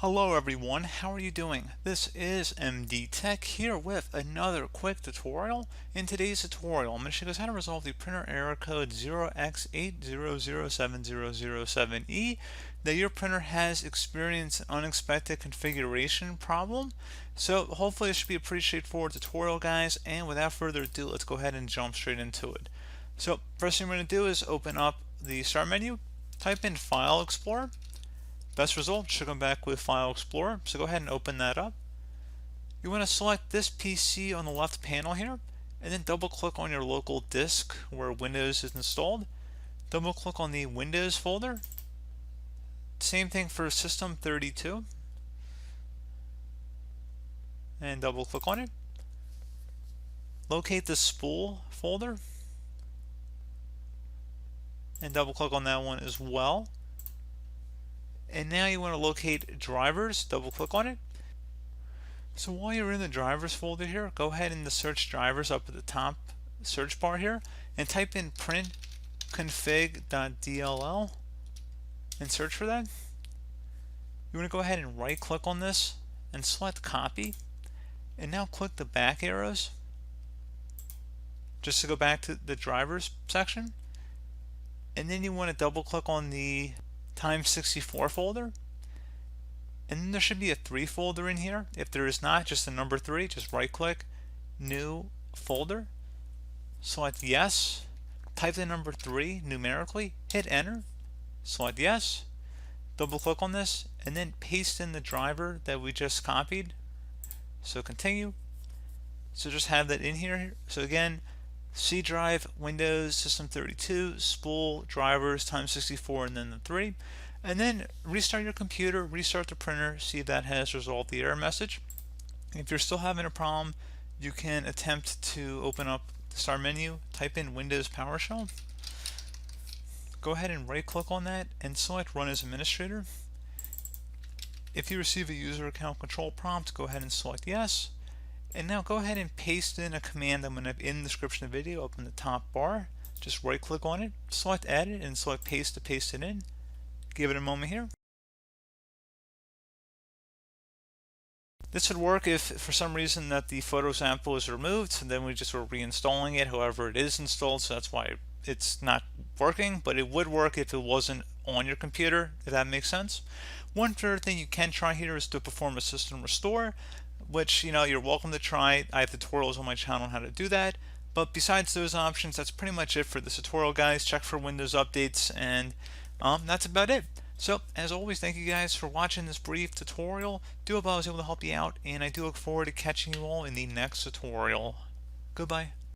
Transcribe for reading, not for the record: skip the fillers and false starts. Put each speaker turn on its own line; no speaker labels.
Hello everyone, how are you doing? This is MD Tech here with another quick tutorial. In today's tutorial, I'm going to show you guys how to resolve the printer error code 0x8007007e that your printer has experienced an unexpected configuration problem. So hopefully it should be a pretty straightforward tutorial, guys, and without further ado, let's go ahead and jump straight into it. So first thing we're going to do is open up the Start menu, type in File Explorer. Best result should come back with File Explorer, so go ahead and open that up. You want to select this PC on the left panel here, and then double click on your local disk where Windows is installed. Double click on the Windows folder. Same thing for System 32. And double click on it. Locate the spool folder. And double click on that one as well. And now you want to locate drivers, double click on it. So while you're in the drivers folder here, go ahead and search drivers up at the top search bar here and type in print config.dll and search for that. You want to go ahead and right click on this and select copy, and now click the back arrows just to go back to the drivers section, and then you want to double click on the Time64 folder, and then there should be a 3 folder in here. If there is not, just the number 3, just right click, new folder, select yes, type the number 3 numerically, hit enter, select yes, double click on this, and then paste in the driver that we just copied. So continue. So just have that in here. So again, C drive, Windows, System 32, spool, drivers, Time64, and then the 3. And then restart your computer, restart the printer, see if that has resolved the error message. If you're still having a problem, you can attempt to open up the Start menu, type in Windows PowerShell. Go ahead and right click on that and select Run as Administrator. If you receive a user account control prompt, go ahead and select yes. And now go ahead and paste in a command I'm going to have in the description of the video up in the top bar. Just right click on it, select edit, and select paste to paste it in. Give it a moment here. This would work if for some reason that the photo sample is removed, and then we just were reinstalling it. However, it is installed, so that's why it's not working, but it would work if it wasn't on your computer, if that makes sense. One third thing you can try here is to perform a system restore, which you're welcome to try. I have tutorials on my channel on how to do that. But besides those options, that's pretty much it for this tutorial, guys. Check for Windows updates, and that's about it. So as always, thank you guys for watching this brief tutorial. Do hope I was able to help you out, and I do look forward to catching you all in the next tutorial. Goodbye.